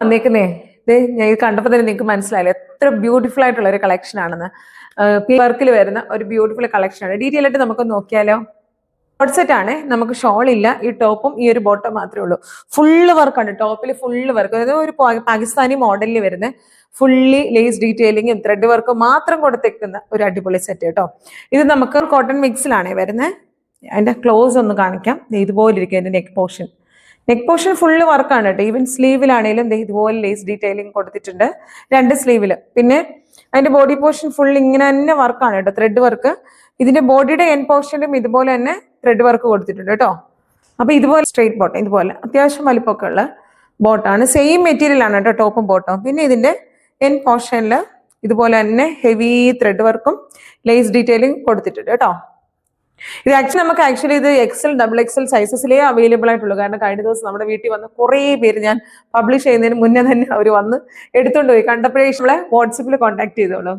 വന്നേക്കുന്നേ ഞാൻ ഇത് കണ്ടപ്പോൾ തന്നെ നിങ്ങൾക്ക് മനസ്സിലായില്ല എത്ര ബ്യൂട്ടിഫുൾ ആയിട്ടുള്ള ഒരു കളക്ഷൻ ആണെന്ന്. വർക്കിൽ വരുന്ന ഒരു ബ്യൂട്ടിഫുൾ കളക്ഷൻ ആണ്. ഡീറ്റെയിൽ ആയിട്ട് നമുക്ക് നോക്കിയാലോ. കോഡ് സെറ്റ് ആണ്, നമുക്ക് ഷോൾ ഇല്ല, ഈ ടോപ്പും ഈ ഒരു ബോട്ടം മാത്രമേ ഉള്ളൂ. ഫുള്ള് വർക്കാണ്, ടോപ്പിൽ ഫുള്ള് വർക്ക്, അതായത് ഒരു പാകിസ്ഥാനി മോഡലിൽ വരുന്ന ഫുള്ളി ലേസ് ഡീറ്റെയിലിങ്ങും ത്രെഡ് വർക്കും മാത്രം കൊടുത്തേക്കുന്ന ഒരു അടിപൊളി സെറ്റ് കേട്ടോ. ഇത് നമുക്ക് കോട്ടൺ മിക്സിലാണേ വരുന്നത്. അതിന്റെ ക്ലോസ് ഒന്ന് കാണിക്കാം. ഇതുപോലെ ഇരിക്കും അതിന്റെ നെക്ക് പോർഷൻ ഫുള്ള് വർക്കാണ് കേട്ടോ. ഈവൻ സ്ലീവിലാണേലും ഇതുപോലെ ലേസ് ഡീറ്റെയിലിംഗ് കൊടുത്തിട്ടുണ്ട് 2 സ്ലീവില്. പിന്നെ അതിന്റെ ബോഡി പോർഷൻ ഫുൾ ഇങ്ങനെ തന്നെ വർക്കാണ് കേട്ടോ, ത്രെഡ് വർക്ക്. ഇതിന്റെ ബോഡിയുടെ എൻ പോർഷനിലും ഇതുപോലെ തന്നെ ത്രെഡ് വർക്ക് കൊടുത്തിട്ടുണ്ട് കേട്ടോ. അപ്പൊ ഇതുപോലെ സ്ട്രെയിറ്റ് ബോട്ടം, ഇതുപോലെ അത്യാവശ്യം വലിപ്പമൊക്കെ ഉള്ള ബോട്ടാണ്. സെയിം മെറ്റീരിയൽ ആണ് കേട്ടോ ടോപ്പും ബോട്ടവും. പിന്നെ ഇതിന്റെ എൻ പോർഷനിൽ ഇതുപോലെ തന്നെ ഹെവി ത്രെഡ് വർക്കും ലേസ് ഡീറ്റെയിലിംഗ് കൊടുത്തിട്ടുണ്ട് കേട്ടോ. ഇത് ആക്ച്വലി ഇത് XL, XXL സൈസസിലേ അവൈലബിൾ ആയിട്ടുള്ളൂ. കാരണം കഴിഞ്ഞ ദിവസം നമ്മുടെ വീട്ടിൽ വന്ന് കുറേ പേര് ഞാൻ പബ്ലിഷ് ചെയ്യുന്നതിന് മുന്നേ തന്നെ അവർ വന്ന് എടുത്തുകൊണ്ട് പോയി. കണ്ടപ്പോഴേ വാട്സപ്പിൽ കോൺടാക്ട് ചെയ്തോളൂ.